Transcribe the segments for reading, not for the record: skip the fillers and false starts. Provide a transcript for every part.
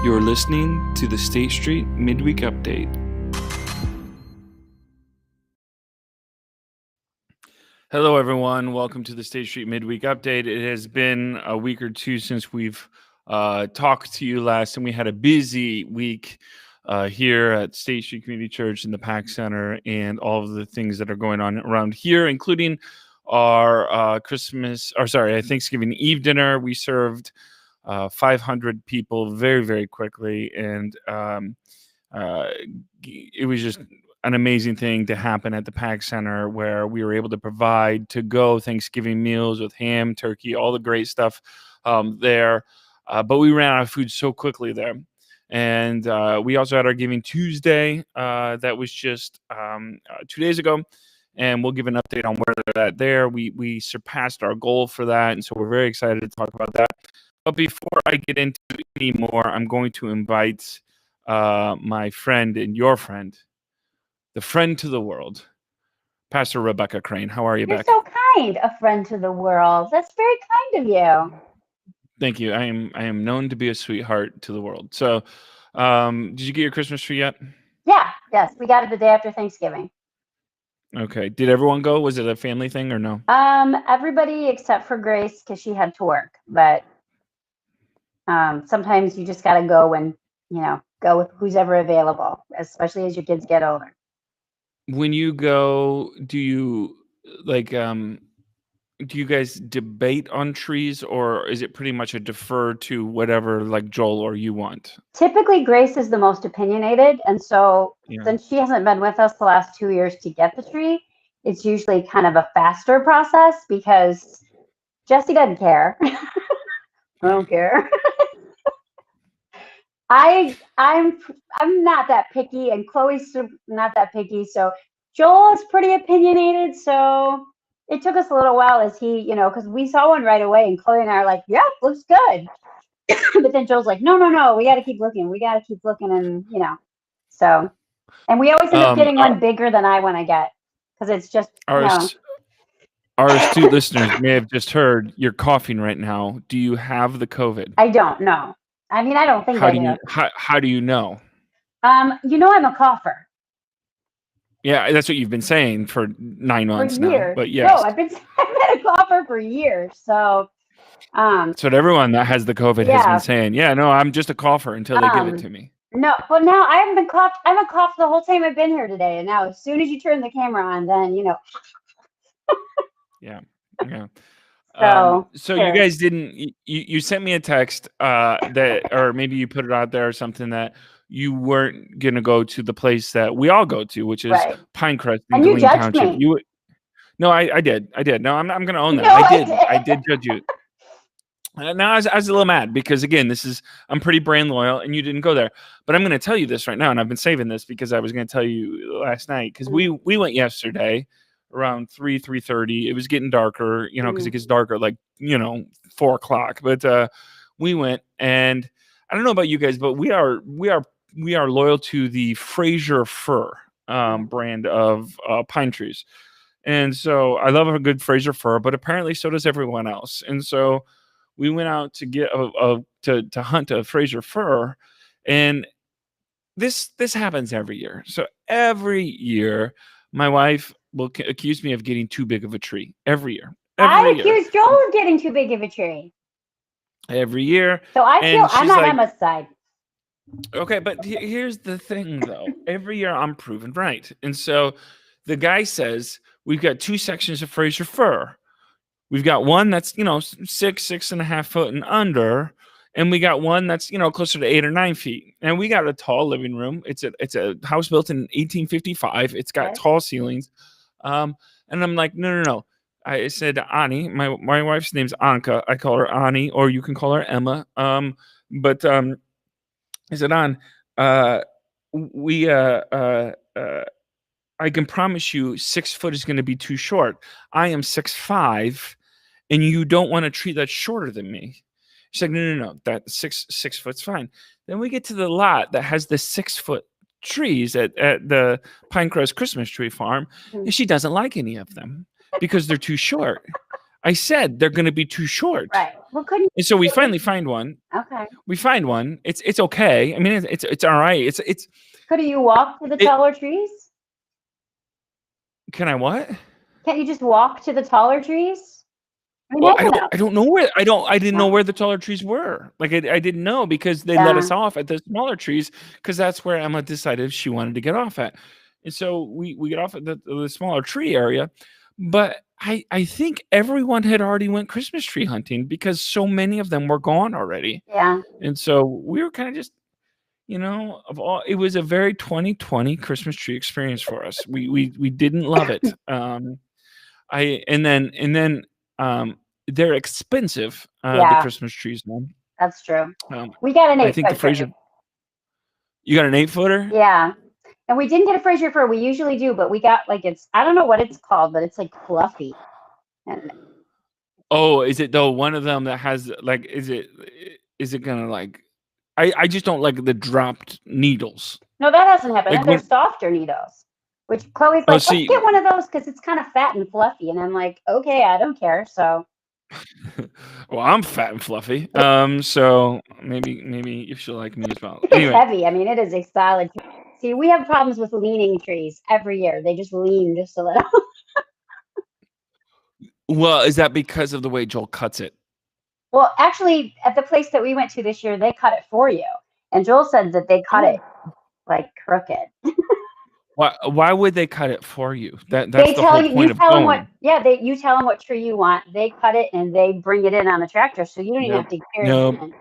You're listening to the State Street Midweek Update. Hello, everyone. Welcome to the State Street Midweek Update. It has been a week or two since we've talked to you last, and we had a busy week here at State Street Community Church in the Pax Center and all of the things that are going on around here, including our Thanksgiving Eve dinner. We served 500 people very, very quickly, and it was just an amazing thing to happen at the Pax Center, where we were able to provide to-go Thanksgiving meals with ham, turkey, all the great stuff there. But we ran out of food so quickly there. And we also had our Giving Tuesday that was just 2 days ago. And we'll give an update on where they're at there. We surpassed our goal for that, and so we're very excited to talk about that. But before I get into any more, I'm going to invite my friend and your friend, the friend to the world, Pastor Rebecca Crain. How are you, You're Becky? so kind, a friend to the world. That's very kind of you. Thank you. I am known to be a sweetheart to the world. So, did you get your Christmas tree yet? Yes, we got it the day after Thanksgiving. Okay. Did everyone go? Was it a family thing or no? Everybody except for Grace, because she had to work. But sometimes you just got to go when, go with who's ever available, especially as your kids get older. When you go, do you do you guys debate on trees, or is it pretty much a defer to whatever like Joel or you want? Typically, Grace is the most opinionated. And so since she hasn't been with us the last 2 years to get the tree, it's usually kind of a faster process because Jesse doesn't care. I don't care. I'm not that picky, and Chloe's not that picky. So Joel is pretty opinionated. So it took us a little while as he, because we saw one right away, and Chloe and I are like, yeah, looks good. But then Joel's like, no, we got to keep looking. And, so, and we always end up getting one bigger than I want to get, because it's just, Our astute listeners may have just heard you're coughing right now. Do you have the COVID? I don't know. I mean, I don't think I do. How do you know? I'm a cougher. Yeah, that's what you've been saying for 9 months now. But yes. No, I've been a cougher for years. So that's what everyone that has the COVID has been saying. Yeah, no, I'm just a cougher until they give it to me. No, but now I haven't been coughed. I haven't coughed the whole time I've been here today. And now as soon as you turn the camera on, then Yeah. So sure. You guys didn't. You sent me a text that, or maybe you put it out there or something, that you weren't gonna go to the place that we all go to, which is Pinecrest in Glean Township. Me. No, I did. No, I'm gonna own that. No, I did judge you. Now I was a little mad because, again, I'm pretty brand loyal, and you didn't go there. But I'm gonna tell you this right now, and I've been saving this because I was gonna tell you last night, because we went yesterday around 3:30. It was getting darker, because it gets darker like 4:00. But we went, and I don't know about you guys, but we are loyal to the Fraser Fir brand of pine trees, and so I love a good Fraser Fir, but apparently so does everyone else. And so we went out to get to hunt a Fraser Fir, and this happens every year. So every year, my wife will accuse me of getting too big of a tree every year. I accuse Joel of getting too big of a tree every year. So I feel I'm on Emma's side. Okay, but here's the thing, though. Every year I'm proven right. And so the guy says, we've got 2 sections of Fraser Fir. We've got one that's, 6.5 foot and under, and we got one that's, closer to 8 or 9 feet. And we got a tall living room. It's a house built in 1855. It's got tall ceilings. And I'm like, no. I said, Ani, my wife's name's Anka. I call her Ani, or you can call her Emma. But I said, I can promise you 6 foot is going to be too short. I am 6'5", and you don't want a tree that's shorter than me. She's like, no. That six foot's fine. Then we get to the lot that has the 6 foot trees at the Pinecrest Christmas tree farm, and she doesn't like any of them because they're too short. I said they're going to be too short. Right. Well, couldn't And so we finally find one. Okay. We find one. It's okay. I mean, it's all right. It's. Couldn't you walk to the taller trees? Can I what? Can't you just walk to the taller trees? I mean, Well, that's I don't know where I didn't know where the taller trees were. Like I didn't know because they let us off at the smaller trees because that's where Emma decided she wanted to get off at. And so we get off at the smaller tree area. But I think everyone had already went Christmas tree hunting because so many of them were gone already. Yeah. And so we were kind of just, it was a very 2020 Christmas tree experience for us. We didn't love it. They're expensive, the Christmas trees now. That's true. We got an 8-foot. I think the Fraser. You got an 8-footer? Yeah. And we didn't get a Fraser fir. We usually do, but we got I don't know what it's called, but it's like fluffy. And oh, is it though one of them that has like is it gonna like I just don't like the dropped needles. No, that hasn't happened. Like They're softer needles. Which Chloe's like, let's get one of those because it's kind of fat and fluffy. And I'm like, okay, I don't care. So well, I'm fat and fluffy. So maybe you should like me as well. It's heavy. I mean, it is a solid. See, we have problems with leaning trees every year. They just lean just a little. Well, is that because of the way Joel cuts it? Well, actually, at the place that we went to this year, they cut it for you. And Joel said that they cut it like crooked. Why would they cut it for you? That's they the tell whole you, point you of tell them going. you tell them what tree you want. They cut it and they bring it in on the tractor, so you don't even have to carry it in.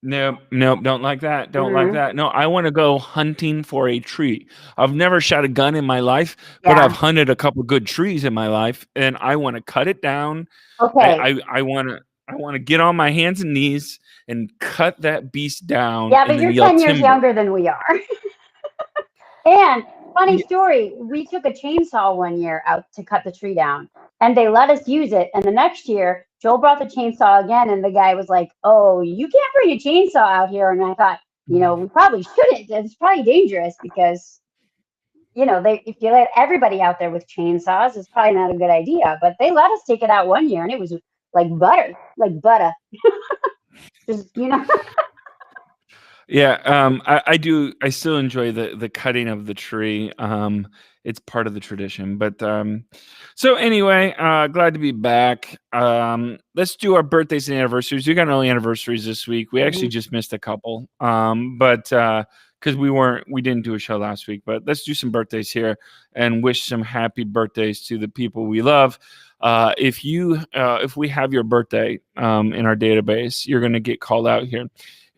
Nope, don't like that. Don't like that. No, I want to go hunting for a tree. I've never shot a gun in my life, but I've hunted a couple good trees in my life, and I want to cut it down. Okay. I want to get on my hands and knees and cut that beast down. Yeah, but you're 10 years younger than we are. And funny story, we took a chainsaw one year out to cut the tree down, and they let us use it. And the next year, Joel brought the chainsaw again, and the guy was like, "Oh, you can't bring a chainsaw out here." And I thought, we probably shouldn't. It's probably dangerous because, if you let everybody out there with chainsaws, it's probably not a good idea. But they let us take it out one year, and it was like butter. Just, Yeah, I do. I still enjoy the cutting of the tree. It's part of the tradition. But so anyway, glad to be back. Let's do our birthdays and anniversaries. We got no anniversaries this week. We actually just missed a couple. But because we didn't do a show last week. But let's do some birthdays here and wish some happy birthdays to the people we love. If we have your birthday in our database, you're going to get called out here.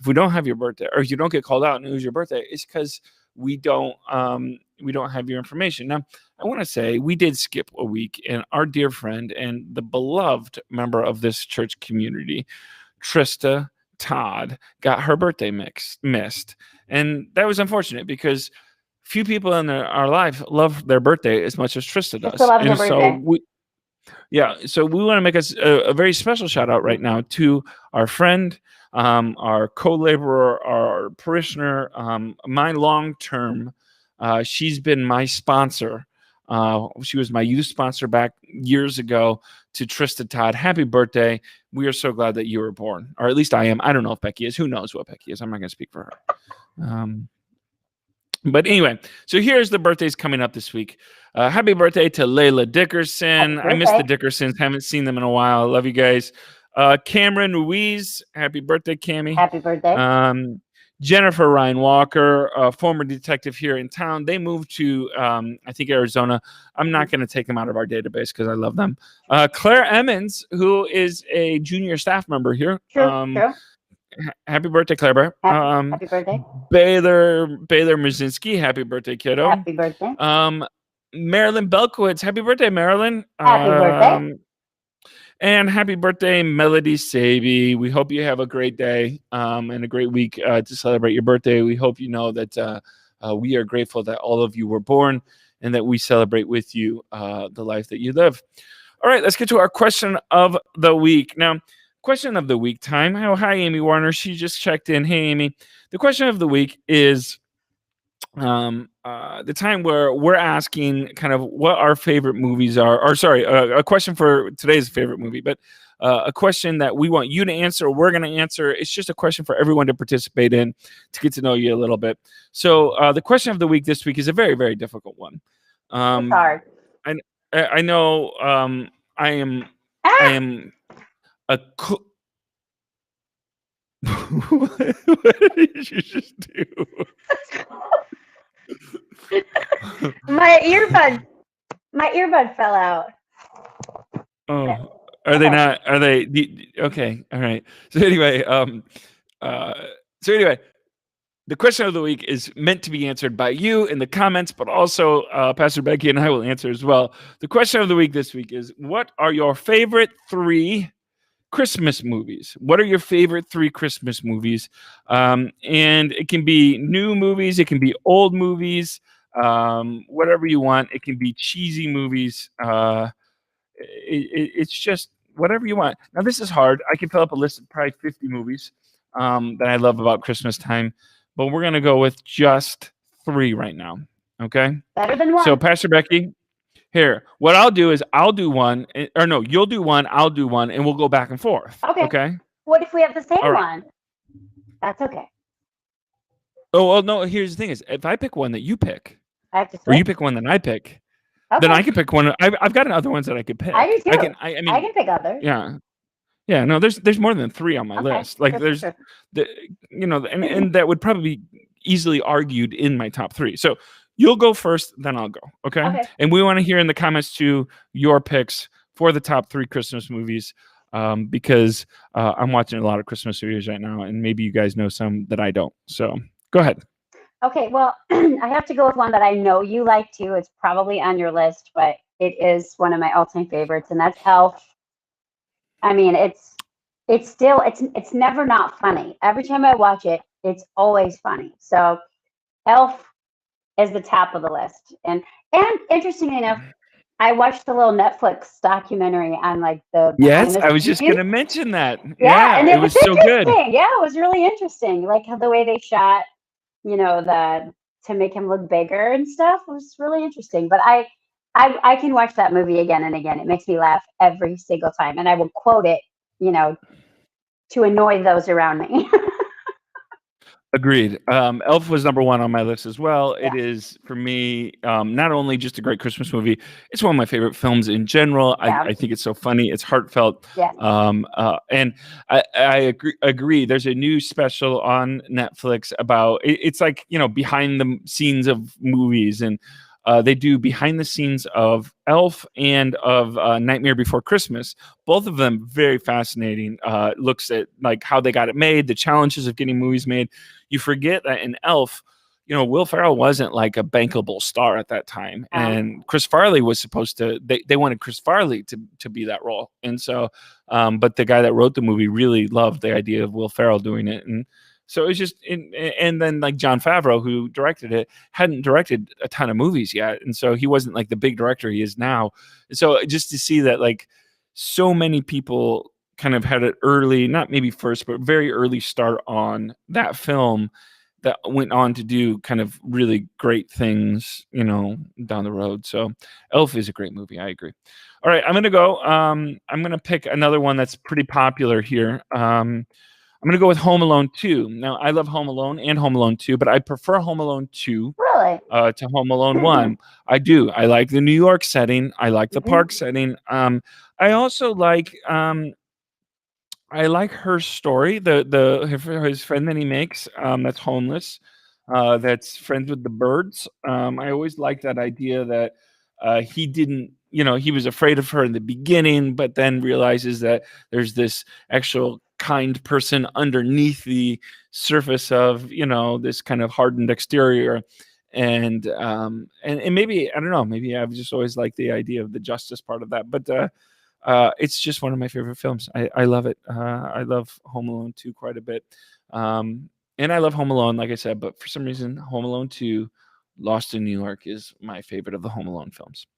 If we don't have your birthday, or if you don't get called out and it was your birthday, it's because we don't have your information. Now, I want to say we did skip a week, and our dear friend and the beloved member of this church community, Trista Todd, got her birthday missed. And that was unfortunate because few people in our life love their birthday as much as Trista does. And so we want to make us a very special shout out right now to our friend, our co-laborer, our parishioner, my long-term. She's been my sponsor. She was my youth sponsor back years ago. To Trista Todd, happy birthday. We are so glad that you were born, or at least I am. I don't know if Becky is. Who knows what Becky is? I'm not going to speak for her. But anyway, so here's the birthdays coming up this week. Happy birthday to Layla Dickerson. I miss the Dickersons. Haven't seen them in a while. I love you guys. Cameron Ruiz. Happy birthday, Cammy. Happy birthday. Jennifer Ryan Walker, a former detective here in town. They moved to, I think, Arizona. I'm not going to take them out of our database because I love them. Claire Emmons, who is a junior staff member here. True. Happy birthday, Claire. Happy birthday. Baylor Mazinski, happy birthday, kiddo. Happy birthday. Marilyn Belkowitz, happy birthday, Marilyn. Happy birthday. And happy birthday, Melody Saby. We hope you have a great day and a great week to celebrate your birthday. We hope you know that we are grateful that all of you were born and that we celebrate with you the life that you live. All right, let's get to our question of the week. Now, question of the week time. Oh, hi, Amy Warner. She just checked in. Hey, Amy. The question of the week is, the time where we're asking kind of what our favorite movies are, or sorry, a question for today's favorite movie, but a question that we want you to answer, or we're going to answer. It's just a question for everyone to participate in to get to know you a little bit. So the question of the week this week is a very, very difficult one. It's hard. I know I am a what did you just do? My earbud fell out. Oh, are they not? Are they okay? All right. So anyway, the question of the week is meant to be answered by you in the comments, but also Pastor Becky and I will answer as well. The question of the week this week is: what are your favorite 3 Christmas movies? What are your favorite 3 Christmas movies? And it can be new movies, it can be old movies, whatever you want. It can be cheesy movies. It's just whatever you want. Now, this is hard. I can fill up a list of probably 50 movies that I love about Christmas time, but we're going to go with just 3 right now. Okay? Better than 1. So, Pastor Becky, here, what I'll do is I'll do one, or no, you'll do one, I'll do one, and we'll go back and forth. Okay? What if we have the same right. one? That's okay. Oh, well, no, here's the thing is, if I pick one that you pick, I have to or you pick one that I pick, then I can pick one. I've got other ones that I could pick. I do too. I mean, I can pick others. Yeah. No, there's more than 3 on my list. Like there's, and that would probably be easily argued in my top 3. So you'll go first, then I'll go. Okay. And we want to hear in the comments too your picks for the top 3 Christmas movies, because I'm watching a lot of Christmas movies right now, and maybe you guys know some that I don't. So go ahead. Okay, well, I have to go with one that I know you like too. It's probably on your list, but it is one of my all-time favorites, and that's Elf. I mean, it's never not funny. Every time I watch it, it's always funny. So Elf is the top of the list. And interestingly enough, I watched the little Netflix documentary on like the Yes, I was just gonna mention that. Yeah, and it was so good. Yeah, it was really interesting. Like how the way they shot, to make him look bigger and stuff was really interesting. But I can watch that movie again and again. It makes me laugh every single time, and I will quote it, to annoy those around me. Agreed. Elf was number 1 on my list as well. Yeah. It is for me not only just a great Christmas movie, it's one of my favorite films in general. Yeah. I think it's so funny. It's heartfelt. Yeah. And I agree. There's a new special on Netflix about it's like, behind the scenes of movies, and they do behind the scenes of Elf and of Nightmare Before Christmas. Both of them very fascinating. Looks at like how they got it made, the challenges of getting movies made. You forget that in Elf, Will Ferrell wasn't like a bankable star at that time, and Chris Farley was supposed to. They wanted Chris Farley to be that role, and so, but the guy that wrote the movie really loved the idea of Will Ferrell doing it, and so it was just. And then like Jon Favreau, who directed it, hadn't directed a ton of movies yet, and so he wasn't like the big director he is now. So just to see that like so many people kind of had an early, not maybe first, but very early start on that film that went on to do kind of really great things, down the road. So Elf is a great movie. I agree. All right, I'm going to go. I'm going to pick another one that's pretty popular here. I'm going to go with Home Alone 2. Now, I love Home Alone and Home Alone 2, but I prefer Home Alone 2 to Home Alone 1. I do. I like the New York setting. I like the park setting. I also like her story, his friend that he makes, that's homeless, that's friends with the birds. I always like that idea that he didn't, he was afraid of her in the beginning, but then realizes that there's this actual kind person underneath the surface of, this kind of hardened exterior. And maybe, I don't know, maybe I've just always liked the idea of the justice part of that, but it's just one of my favorite films. I love it. I love Home Alone 2 quite a bit. And I love Home Alone, like I said, but for some reason, Home Alone 2, Lost in New York is my favorite of the Home Alone films.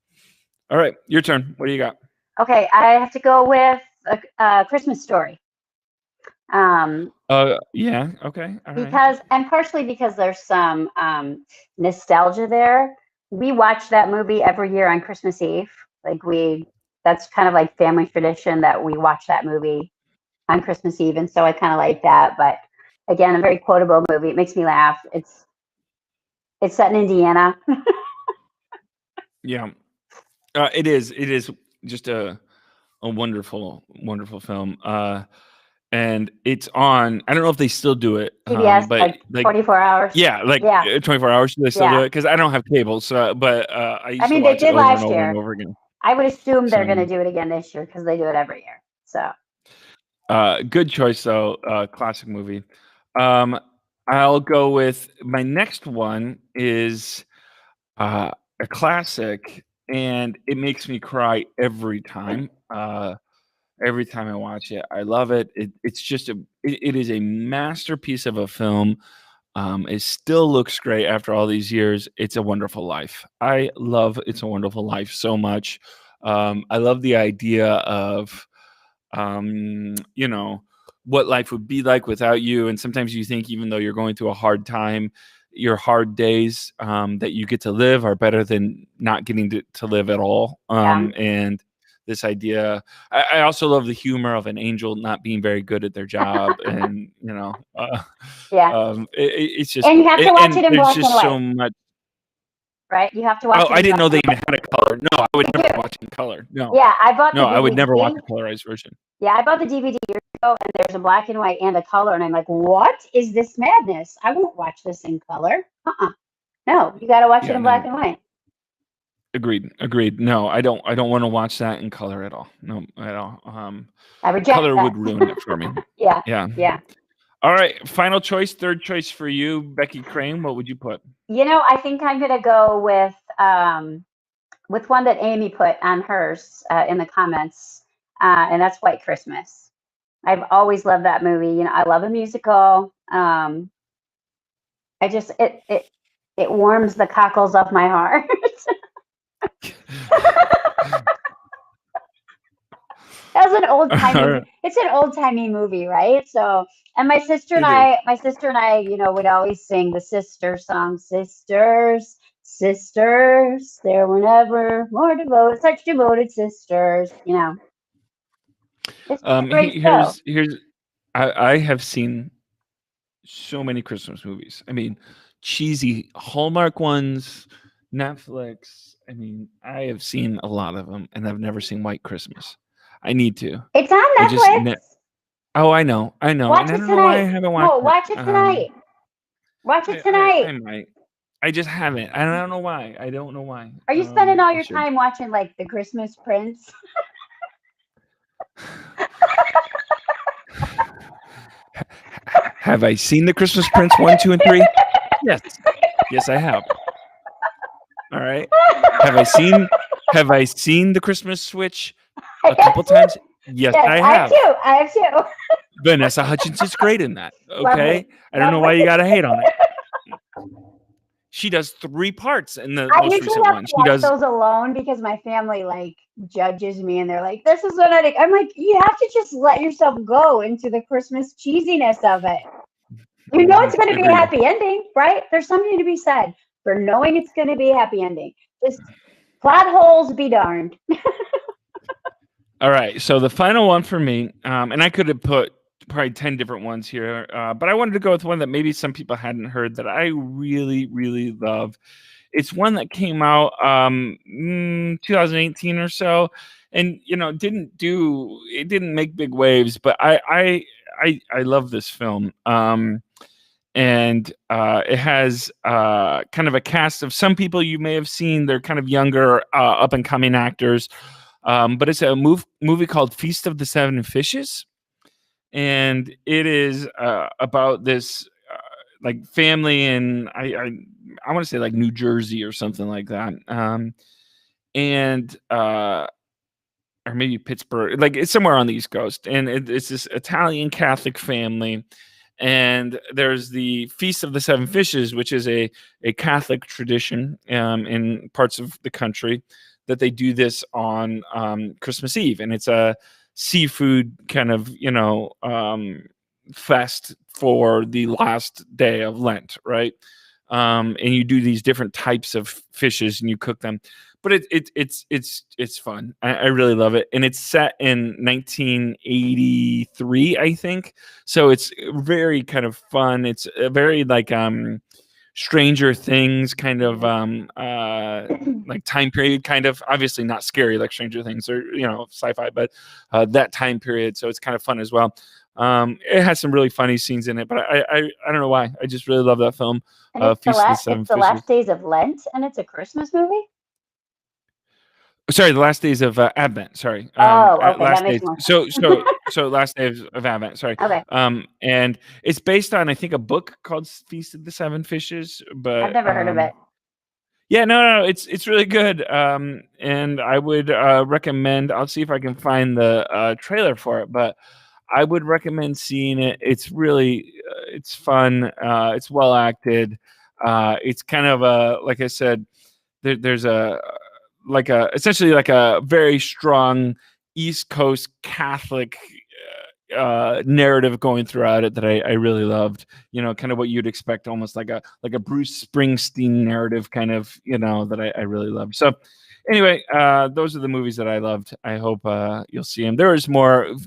All right, your turn. What do you got? Okay, I have to go with a Christmas Story. Yeah. Okay. All right. And partially because there's some nostalgia there. We watch that movie every year on Christmas Eve. That's kind of like family tradition that we watch that movie on Christmas Eve, and so I kind of like that. But again, a very quotable movie. It makes me laugh. It's set in Indiana. Yeah. It is. It is just a wonderful, wonderful film. And it's on. I don't know if they still do it. CBS, But like 24 hours. yeah, like Yeah. 24 hours. Do they still do Yeah. it? Because I don't have cable. So, but I used to they watch it did over and last over year. and over again. I would assume they're So, going to do it again this year because they do it every year. So good choice though. Classic movie. I'll go with my next one is a classic, and it makes me cry every time. Every time I watch it, I love it. It's just it is a masterpiece of a film. It still looks great after all these years. It's a Wonderful Life. I love It's a Wonderful Life so much. I love the idea of you know, what life would be like without you. And sometimes you think, even though you're going through a hard time, your hard days that you get to live are better than not getting to live at all. And this idea, I also love the humor of an angel not being very good at their job, and it's just, and you have to watch it in there's black and just white, so much. right? You have to watch it. I didn't know they even had a color. No, I would never watch it in color. No. Yeah, I bought. No, I would never watch a colorized version. Yeah, I bought the DVD years ago, and there's a black and white and a color, and I'm like, what is this madness? I won't watch this in color. No, you got to watch it in black and white. Agreed. No, I don't want to watch that in color at all. No, at all. I reject color that. would ruin it for me. Yeah. All right, final choice, third choice for you, Becky Crain. What would you put? I think I'm gonna go with one that Amy put on hers in the comments, and that's White Christmas. I've always loved that movie. I love a musical. I just it warms the cockles of my heart. That's an old timey. It's an old timey movie, right? So, and my sister and I, would always sing the sister song, sisters. There were never more devoted, such devoted sisters. It's a great show. I have seen so many Christmas movies. I mean, cheesy Hallmark ones, Netflix. I mean, I have seen a lot of them, and I've never seen White Christmas. I need to. It's on Netflix. I know. Watch it tonight. Why I haven't watched it. Watch it tonight. Watch it tonight. I might. I just haven't. I don't know why. Are you spending all your time watching like The Christmas Prince? Have I seen The Christmas Prince 1, 2, and 3? Yes, I have. All right. Have I seen The Christmas Switch a couple times? Yes, I have. I have too. Vanessa Hudgens is great in that. Okay. I don't know why you gotta hate on it. She does 3 parts in the most recent one. She does those alone because my family judges me, and they're like, "This is what I think." I'm like, you have to just let yourself go into the Christmas cheesiness of it. It's going to be a happy ending, right? There's something to be said for knowing it's going to be a happy ending. Just plot holes be darned. All right. So the final one for me, and I could have put probably 10 different ones here, but I wanted to go with one that maybe some people hadn't heard that I really, really love. It's one that came out 2018 or so, and it didn't make big waves, but I love this film. And it has kind of a cast of some people you may have seen. They're kind of younger, up and coming actors. But it's a movie called Feast of the Seven Fishes. And it is about this family in I want to say like New Jersey or something like that. Or maybe Pittsburgh, it's somewhere on the East Coast. And it's this Italian Catholic family. And there's the Feast of the Seven Fishes, which is a Catholic tradition in parts of the country that they do this on Christmas Eve. And it's a seafood kind of, fest for the last day of Lent, right? And you do these different types of fishes and you cook them. But it's fun. I really love it, and it's set in 1983, I think. So it's very kind of fun. It's a very like Stranger Things kind of like time period, kind of, obviously not scary like Stranger Things or sci-fi, but that time period. So it's kind of fun as well. It has some really funny scenes in it, but I don't know why. I just really love that film. And it's Feast of the Seven it's the Fishes. last days of Lent, and it's a Christmas movie. Sorry, the last days of Advent. Sorry. Okay, last that makes days. more sense. So last days of Advent. Sorry. Okay. And it's based on, I think, a book called Feast of the Seven Fishes. But I've never heard of it. Yeah, no, it's really good. And I would recommend. I'll see if I can find the trailer for it, but I would recommend seeing it. It's really, it's fun. It's well acted. It's kind of like I said, there's essentially like a very strong East Coast Catholic narrative going throughout it that I really loved. Kind of what you'd expect, almost like a Bruce Springsteen narrative, kind of, that I really loved. So anyway, those are the movies that I loved. I hope you'll see them. There is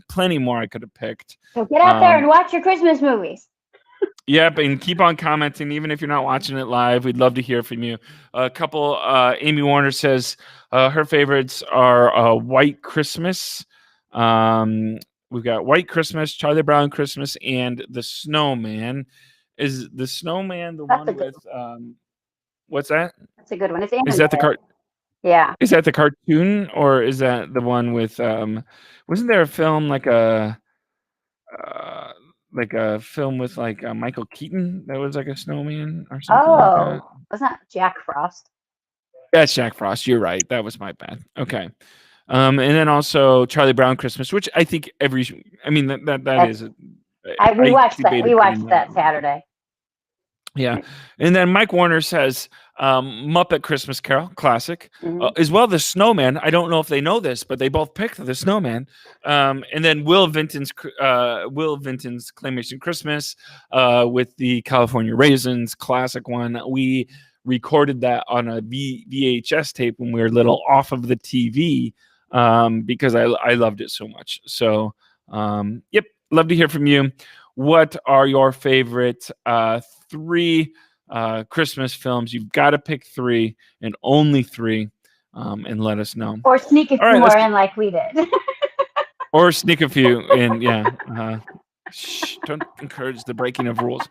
plenty more I could have picked. So get out there and watch your Christmas movies. Yep, and keep on commenting, even if you're not watching it live. We'd love to hear from you. A couple, Amy Warner says her favorites are White Christmas. We've got White Christmas, Charlie Brown Christmas, and The Snowman. Is The Snowman the one with what's that? That's a good one. Is that the cart? Yeah. Is that the cartoon, or is that the one with wasn't there a film like a film with like Michael Keaton that was like a snowman or something like that? Wasn't that Jack Frost? That's Jack Frost. You're right. That was my bad. Okay. And then also Charlie Brown Christmas, which I think that is. We watched that Saturday. Yeah. And then Mike Warner says Muppet Christmas Carol, classic. As well, The Snowman. I don't know if they know this, but they both picked The Snowman. And then Will Vinton's Claymation Christmas with the California Raisins, classic one. We recorded that on a VHS tape when we were little, off of the TV, because I loved it so much. So, yep, love to hear from you. What are your favorite 3 Christmas films? You've got to pick 3 and only 3, and let us know. Or sneak a few more in like we did. Or sneak a few in, yeah. Don't encourage the breaking of rules.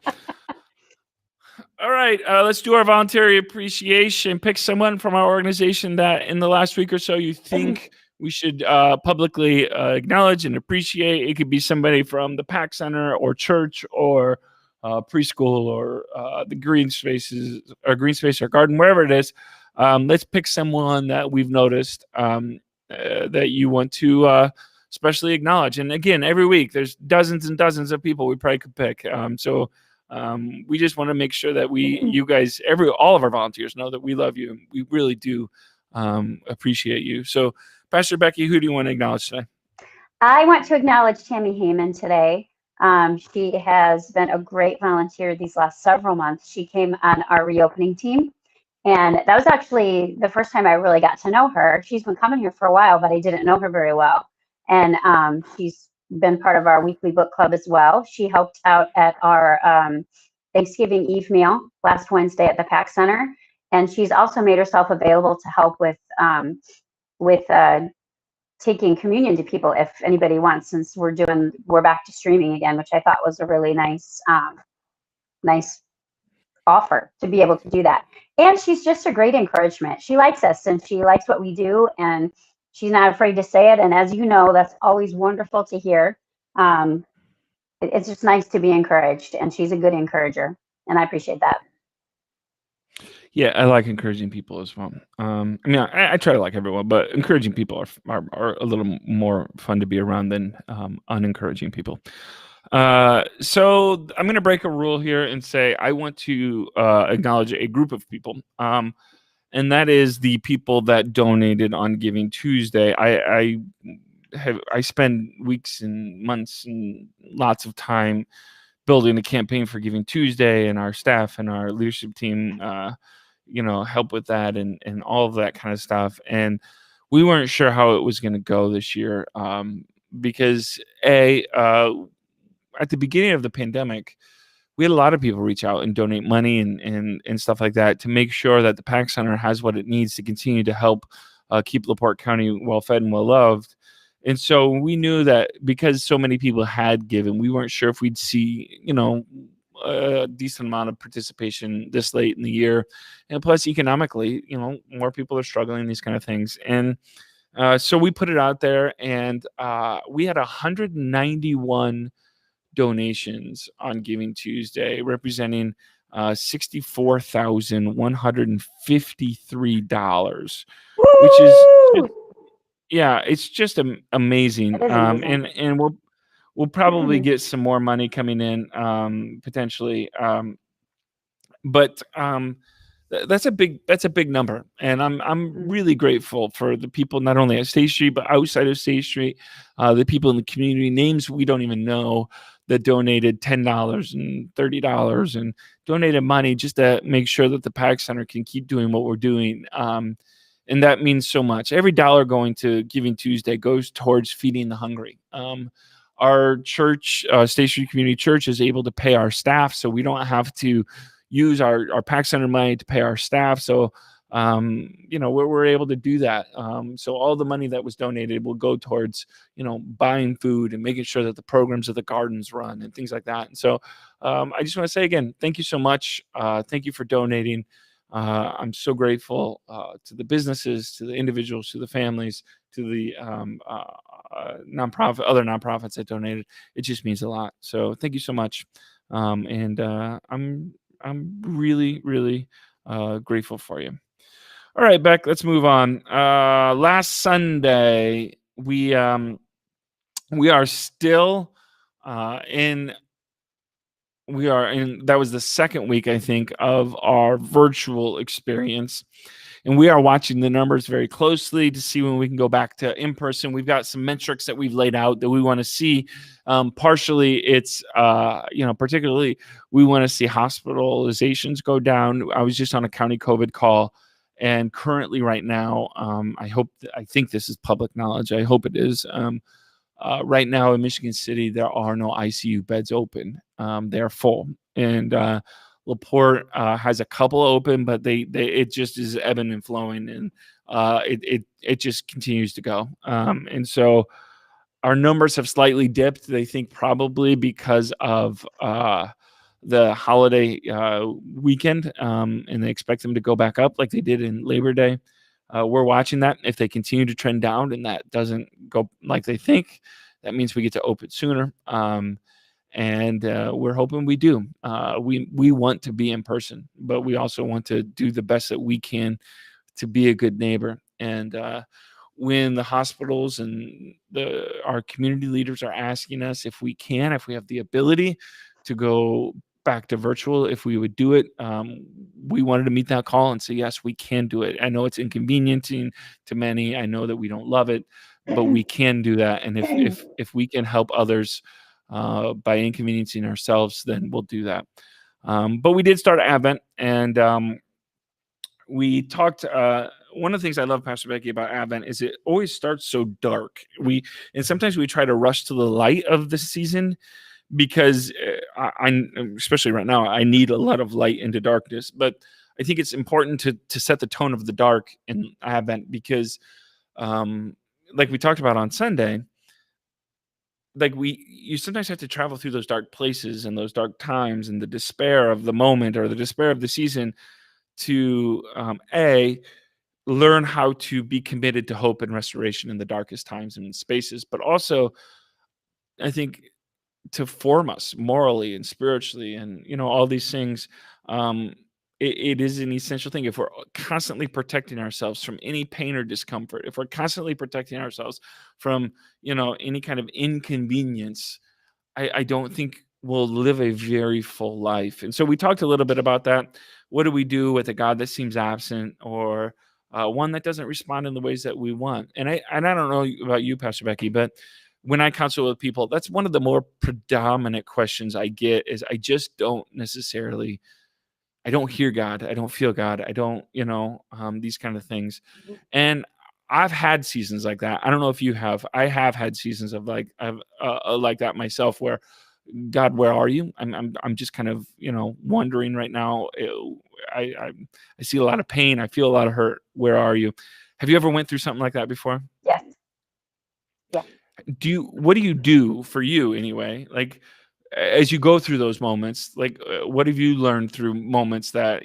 All right, let's do our voluntary appreciation. Pick someone from our organization that in the last week or so you think we should publicly acknowledge and appreciate. It could be somebody from the Pax Center or church or preschool or the green space or garden, wherever it is. Let's pick someone that we've noticed that you want to especially acknowledge. And again, every week there's dozens and dozens of people we probably could pick. So we just want to make sure that you guys, all of our volunteers know that we love you. We really do appreciate you. So Pastor Becky, who do you want to acknowledge today? I want to acknowledge Tammy Heyman today. She has been a great volunteer these last several months. She came on our reopening team, and that was actually the first time I really got to know her. She's been coming here for a while, but I didn't know her very well. And she's been part of our weekly book club as well. She helped out at our Thanksgiving Eve meal last Wednesday at the Pax Center. And she's also made herself available to help with taking communion to people if anybody wants, since we're back to streaming again, which I thought was a really nice offer to be able to do that. And she's just a great encouragement. She likes us and she likes what we do, and she's not afraid to say it. And as you know, that's always wonderful to hear. It's just nice to be encouraged, and she's a good encourager, and I appreciate that. Yeah, I like encouraging people as well. I try to like everyone, but encouraging people are a little more fun to be around than unencouraging people. So I'm going to break a rule here and say I want to acknowledge a group of people, and that is the people that donated on Giving Tuesday. I I spend weeks and months and lots of time building a campaign for Giving Tuesday, and our staff and our leadership team, help with that and all of that kind of stuff. And we weren't sure how it was going to go this year, because at the beginning of the pandemic, we had a lot of people reach out and donate money and stuff like that to make sure that the Pax Center has what it needs to continue to help keep LaPorte County well fed and well loved. And so we knew that because so many people had given, we weren't sure if we'd see, a decent amount of participation this late in the year. And plus, economically, more people are struggling, these kind of things. And so we put it out there, and we had 191 donations on Giving Tuesday, representing $64,153, which is it's just amazing. Amazing. And we'll probably get some more money coming in, potentially. But that's a big number, and I'm really grateful for the people not only at State Street but outside of State Street, the people in the community, names we don't even know, that donated $10 and $30 and donated money just to make sure that the Pax Center can keep doing what we're doing. And that means so much. Every dollar going to Giving Tuesday goes towards feeding the hungry. Our church, State Street Community Church, is able to pay our staff, so we don't have to use our Pax Center money to pay our staff. So, we're able to do that. So all the money that was donated will go towards, buying food and making sure that the programs of the gardens run and things like that. And so I just want to say again, thank you so much. Thank you for donating. I'm so grateful to the businesses, to the individuals, to the families, to the other nonprofits that donated. It just means a lot. So thank you so much. And I'm really, really grateful for you. All right, Beck, let's move on. Last Sunday, we are still in. That was the second week, I think, of our virtual experience. And we are watching the numbers very closely to see when we can go back to in person. We've got some metrics that we've laid out that we want to see. Partially, it's, particularly, we want to see hospitalizations go down. I was just on a county COVID call. And currently, right now, I think this is public knowledge. I hope it is. Right now in Michigan City, there are no ICU beds open. They are full. And LaPorte has a couple open, but it just is ebbing and flowing, and it just continues to go. And so our numbers have slightly dipped. They think probably because of the holiday weekend, and they expect them to go back up like they did in Labor Day. We're watching that. If they continue to trend down and that doesn't go like they think, that means we get to open sooner. And we're hoping we do. We want to be in person, but we also want to do the best that we can to be a good neighbor. And when the hospitals and our community leaders are asking us if we have the ability to go back to virtual, if we would do it, we wanted to meet that call and say, yes, we can do it. I know it's inconveniencing to many. I know that we don't love it, but we can do that. And if we can help others by inconveniencing ourselves, then we'll do that. But we did start Advent, and we talked. One of the things I love, Pastor Becky, about Advent is it always starts so dark. And sometimes we try to rush to the light of the season, because I especially right now, I need a lot of light into darkness. But I think it's important to set the tone of the dark in Advent, because like we talked about on Sunday, like you sometimes have to travel through those dark places and those dark times and the despair of the moment or the despair of the season to learn how to be committed to hope and restoration in the darkest times and spaces, but also I think to form us morally and spiritually and all these things. It is an essential thing. If we're constantly protecting ourselves from any pain or discomfort, if we're constantly protecting ourselves from any kind of inconvenience, I don't think we'll live a very full life. And so we talked a little bit about that. What do we do with a God that seems absent, or one that doesn't respond in the ways that we want. And I don't know about you, Pastor Becky, but when I counsel with people, that's one of the more predominant questions I get is I just don't necessarily, I don't hear God. I don't feel God. I don't, these kind of things. And I've had seasons like that. I don't know if you have. I have had seasons of like that myself, where God, where are you? I'm just kind of wondering right now. I see a lot of pain. I feel a lot of hurt. Where are you? Have you ever went through something like that before? Yes. Yeah. What do you do for you anyway? Like, as you go through those moments, like what have you learned through moments that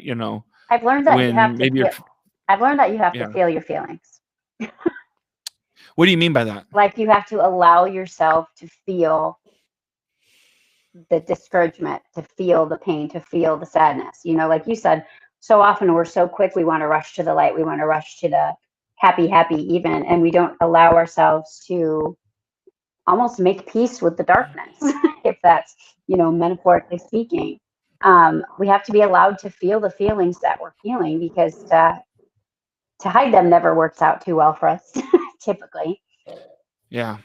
I've learned that you have to maybe I've learned that you have to feel your feelings. What do you mean by that? Like, you have to allow yourself to feel the discouragement, to feel the pain, to feel the sadness. Like you said, so often we're so quick, we want to rush to the light, we want to rush to the happy even, and we don't allow ourselves to almost make peace with the darkness, if that's, metaphorically speaking. We have to be allowed to feel the feelings that we're feeling, because to hide them never works out too well for us, typically. Yeah.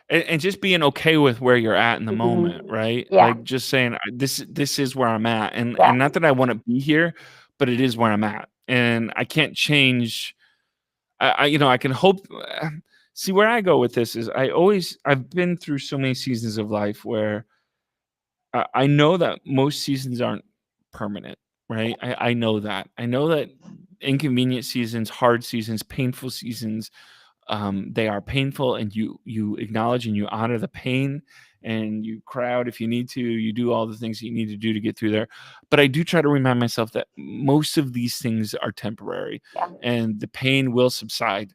And just being okay with where you're at in the moment, right? Yeah. Like just saying, this is where I'm at. And not that I want to be here, but it is where I'm at. And I can't change. I can hope. See, where I go with this is I've been through so many seasons of life where I know that most seasons aren't permanent, right? I know that. I know that inconvenient seasons, hard seasons, painful seasons, they are painful, and you acknowledge and you honor the pain, and you cry out if you need to. You do all the things that you need to do to get through there. But I do try to remind myself that most of these things are temporary, and the pain will subside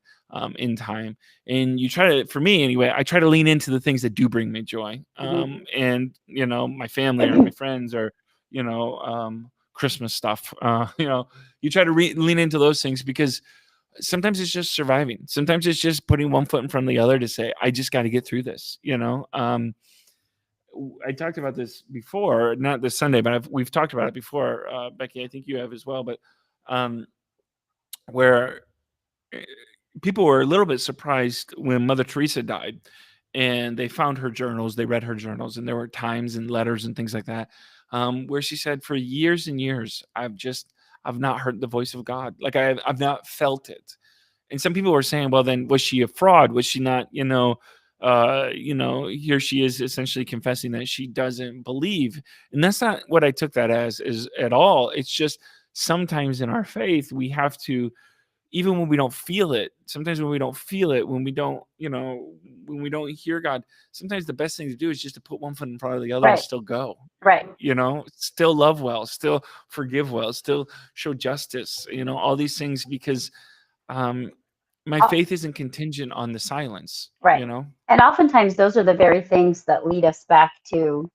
in time. And you try to, for me anyway, I try to lean into the things that do bring me joy. And my family or my friends or Christmas stuff. You try to lean into those things, because sometimes it's just surviving. Sometimes it's just putting one foot in front of the other to say, I just got to get through this. I talked about this before, not this Sunday, but we've talked about it before. Becky, I think you have as well, but where people were a little bit surprised when Mother Teresa died, and they found her journals, they read her journals, and there were times and letters and things like that, where she said, for years and years, I've not heard the voice of God. Like I've not felt it. And some people were saying, well, then was she a fraud? Was she not, here she is essentially confessing that she doesn't believe. And that's not what I took that as is at all. It's just sometimes in our faith, we have to, even when we don't feel it, sometimes when we don't feel it, when we don't, when we don't hear God, sometimes the best thing to do is just to put one foot in front of the other and still go. Right. Still love well, still forgive well, still show justice, all these things, because my faith isn't contingent on the silence. Right. And oftentimes those are the very things that lead us back to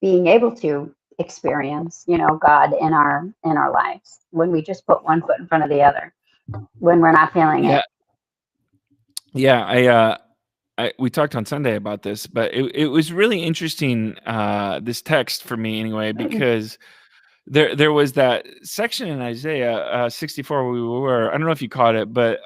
being able to experience, God in our lives, when we just put one foot in front of the other, when we're not feeling it. Yeah. We talked on Sunday about this, but it was really interesting, this text for me anyway, because there was that section in Isaiah 64 where we were, I don't know if you caught it, but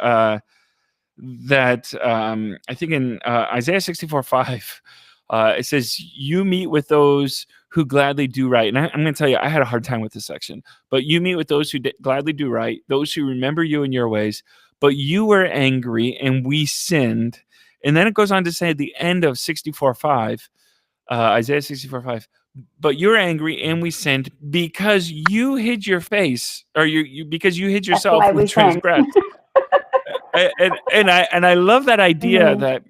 that I think in Isaiah 64:5, it says, you meet with those who gladly do right. And I'm going to tell you, I had a hard time with this section, but you meet with those who gladly do right, those who remember you in your ways, but you were angry and we sinned. And then it goes on to say at the end of 64:5, Isaiah 64:5, but you're angry and we sinned because you hid your face, or because you hid yourself with transgress. and I love that idea that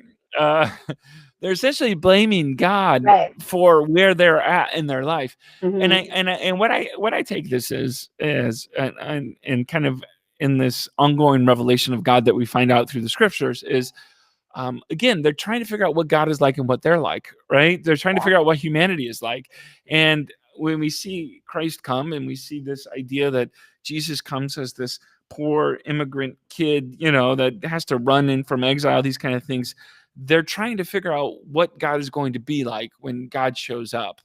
they're essentially blaming God for where they're at in their life. And what I take this as and kind of in this ongoing revelation of God that we find out through the scriptures is, again, they're trying to figure out what God is like and what they're like, right? They're trying to figure out what humanity is like. And when we see Christ come and we see this idea that Jesus comes as this poor immigrant kid, that has to run in from exile, these kind of things, they're trying to figure out what God is going to be like when God shows up,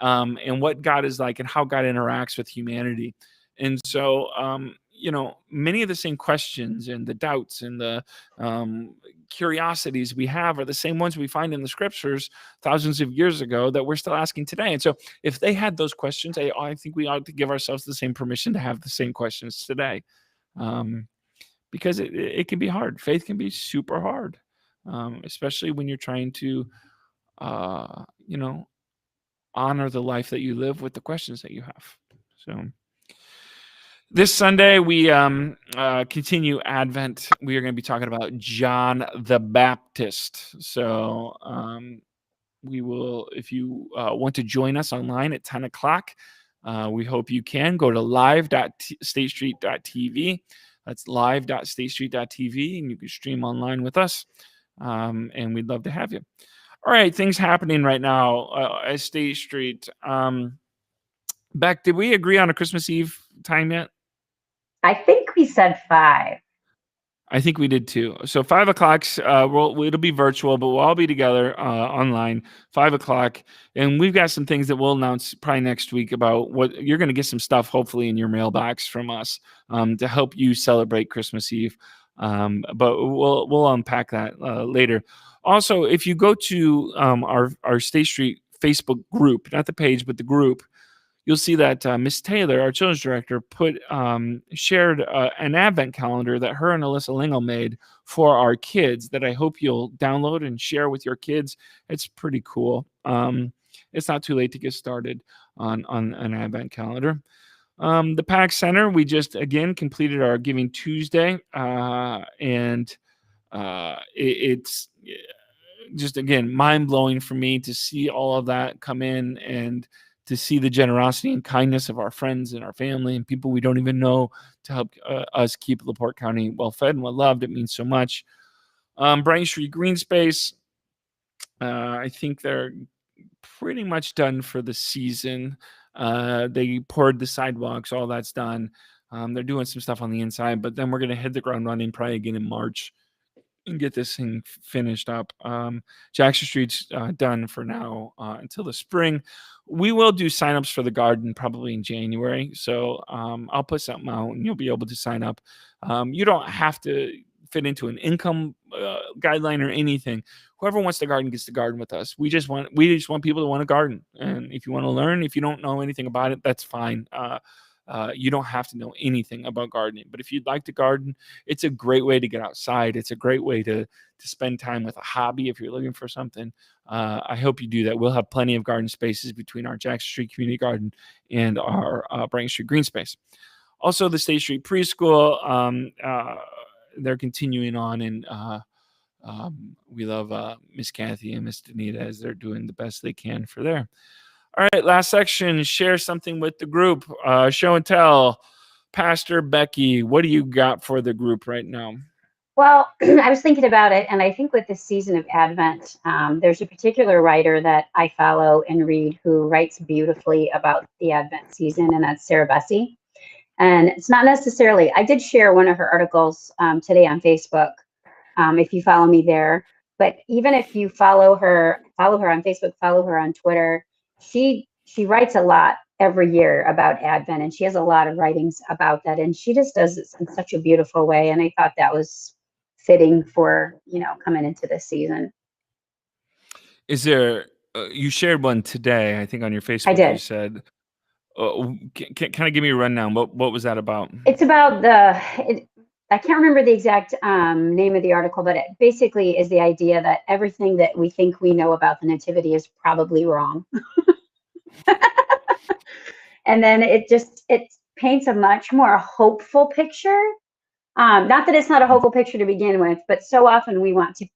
and what God is like and how God interacts with humanity. And so, many of the same questions and the doubts and the curiosities we have are the same ones we find in the scriptures thousands of years ago that we're still asking today. And so if they had those questions, I think we ought to give ourselves the same permission to have the same questions today. Because it can be hard. Faith can be super hard, especially when you're trying to, honor the life that you live with the questions that you have. So this Sunday, we continue Advent. We are going to be talking about John the Baptist. So we will, if you want to join us online at 10 o'clock, we hope you can go to live.statestreet.tv. That's live.statestreet.tv, and you can stream online with us. And we'd love to have you. All right, things happening right now at State Street. Beck, did we agree on a Christmas Eve time yet? I think we said 5. I think we did too. So 5 o'clock, it'll be virtual, but we'll all be together online, 5 o'clock. And we've got some things that we'll announce probably next week about what you're going to get some stuff, hopefully, in your mailbox from us to help you celebrate Christmas Eve. But we'll unpack that later. Also, if you go to our State Street Facebook group, not the page, but the group, you'll see that Miss Taylor, our children's director, shared an Advent calendar that her and Alyssa Lingo made for our kids that I hope you'll download and share with your kids. It's pretty cool. It's not too late to get started on an Advent calendar. The Pax Center, we just, again, completed our Giving Tuesday, and it's just, again, mind-blowing for me to see all of that come in and to see the generosity and kindness of our friends and our family and people we don't even know to help us keep LaPorte County well-fed and well-loved. It means so much. Brighton Street Green Space, I think they're pretty much done for the season. They poured the sidewalks, all that's done. They're doing some stuff on the inside, but then we're going to hit the ground running probably again in March and get this thing finished up. Jackson Street's done for now until the spring. We will do signups for the garden probably in January. So I'll put something out and you'll be able to sign up. You don't have to fit into an income guideline or anything. Whoever wants to garden gets to garden with us. We just want people to want to garden. And if you want to learn, if you don't know anything about it, that's fine. You don't have to know anything about gardening, but if you'd like to garden, it's a great way to get outside. It's a great way to spend time with a hobby if you're looking for something. I hope you do that. We'll have plenty of garden spaces between our Jackson Street Community Garden and our Brighton Street Green Space. Also, the State Street Preschool, they're continuing on, and we love Miss Kathy and Miss Danita as they're doing the best they can for there. All right, last section, share something with the group. Show and tell. Pastor Becky, what do you got for the group right now? Well, I was thinking about it, and I think with this season of Advent, there's a particular writer that I follow and read who writes beautifully about the Advent season, and that's Sarah Bessie. And it's not necessarily, I did share one of her articles today on Facebook, if you follow me there. But even if you follow her on Facebook, follow her on Twitter, she writes a lot every year about Advent, and she has a lot of writings about that, and she just does it in such a beautiful way. And I thought that was fitting for, coming into this season. Is there, you shared one today, I think on your Facebook. I did. You said, can I give me a rundown? What was that about? It's about I can't remember the exact name of the article, but it basically is the idea that everything that we think we know about the Nativity is probably wrong. And then it paints a much more hopeful picture. Not that it's not a hopeful picture to begin with, but so often we want to,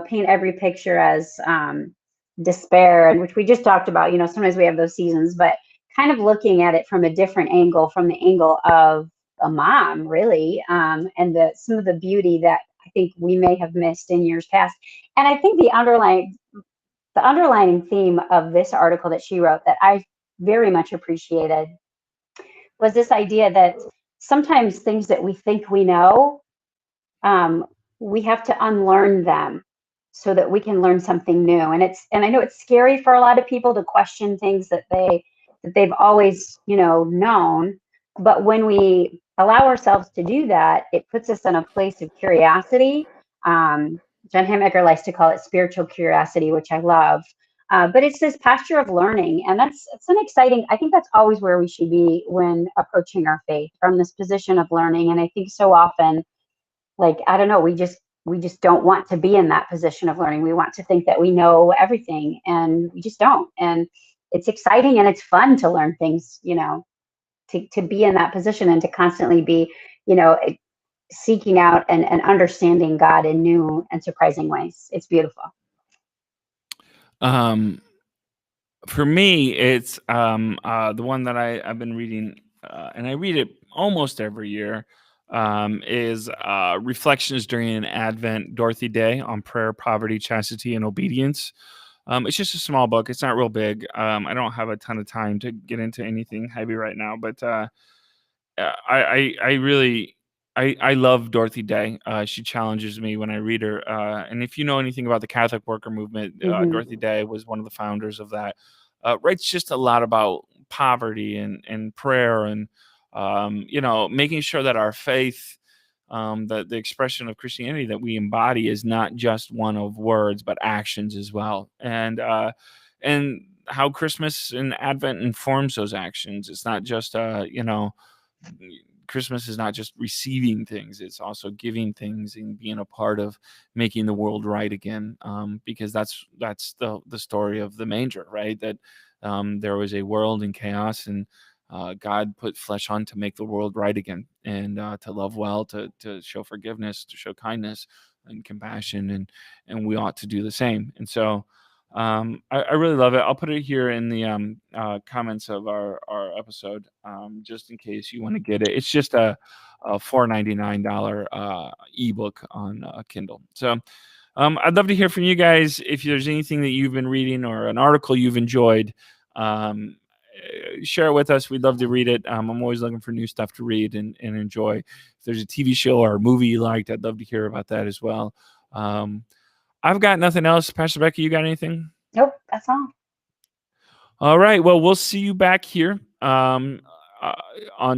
paint every picture as despair, and which we just talked about. Sometimes we have those seasons, but kind of looking at it from a different angle, from the angle of a mom, really, and some of the beauty that I think we may have missed in years past. And I think the underlying theme of this article that she wrote that I very much appreciated was this idea that sometimes things that we think we know, we have to unlearn them so that we can learn something new. And I know it's scary for a lot of people to question things that they've always, known. But when we allow ourselves to do that, it puts us in a place of curiosity. John Hamaker likes to call it spiritual curiosity, which I love. But it's this posture of learning, and it's an exciting. I think that's always where we should be when approaching our faith, from this position of learning. And I think so often, like, I don't know, we just don't want to be in that position of learning. We want to think that we know everything, and we just don't. And it's exciting and it's fun to learn things, to be in that position and to constantly be, seeking out and understanding God in new and surprising ways. It's beautiful. For me, it's the one that I've been reading, and I read it almost every year, is Reflections During an Advent Dorothy Day on Prayer, Poverty, Chastity, and Obedience. It's just a small book. It's not real big. I don't have a ton of time to get into anything heavy right now, but I really I love Dorothy Day. She challenges me when I read her. And if you know anything about the Catholic worker movement, Dorothy Day was one of the founders of that. Writes just a lot about poverty and prayer and making sure that our faith, that the expression of Christianity that we embody is not just one of words but actions as well. And how Christmas and Advent informs those actions. It's not just Christmas is not just receiving things, it's also giving things and being a part of making the world right again, because that's the story of the manger, right? That there was a world in chaos, and God put flesh on to make the world right again, and to love well, to show forgiveness, to show kindness and compassion, and we ought to do the same. And so I really love it. I'll put it here in the comments of our episode, just in case you want to get it. It's just a $4.99 ebook on Kindle. So I'd love to hear from you guys. If there's anything that you've been reading or an article you've enjoyed, share it with us. We'd love to read it. I'm always looking for new stuff to read and enjoy. If there's a TV show or a movie you liked, I'd love to hear about that as well. I've got nothing else. Pastor Becky, you got anything? Nope, that's all. All right. Well, we'll see you back here on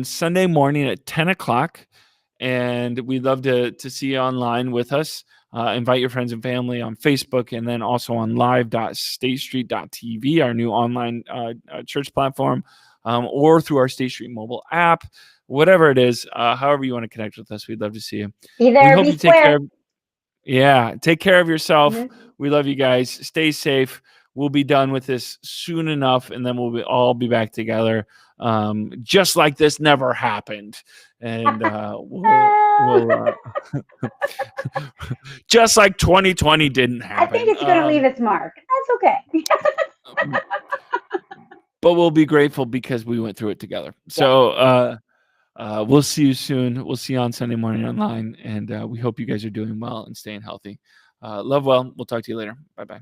Sunday morning at 10 o'clock. And we'd love to see you online with us. Invite your friends and family on Facebook, and then also on live.statestreet.tv, our new online church platform, or through our State Street mobile app, whatever it is, however you want to connect with us. We'd love to see you. Be there, be square. Take care of yourself. We love you guys. Stay safe. We'll be done with this soon enough, and then we'll all be back together, just like this never happened. And we'll just like 2020 didn't happen. I think it's going to leave its mark. That's okay. But we'll be grateful because we went through it together. So we'll see you soon. We'll see you on Sunday morning online, and we hope you guys are doing well and staying healthy. Love well. We'll talk to you later. Bye-bye.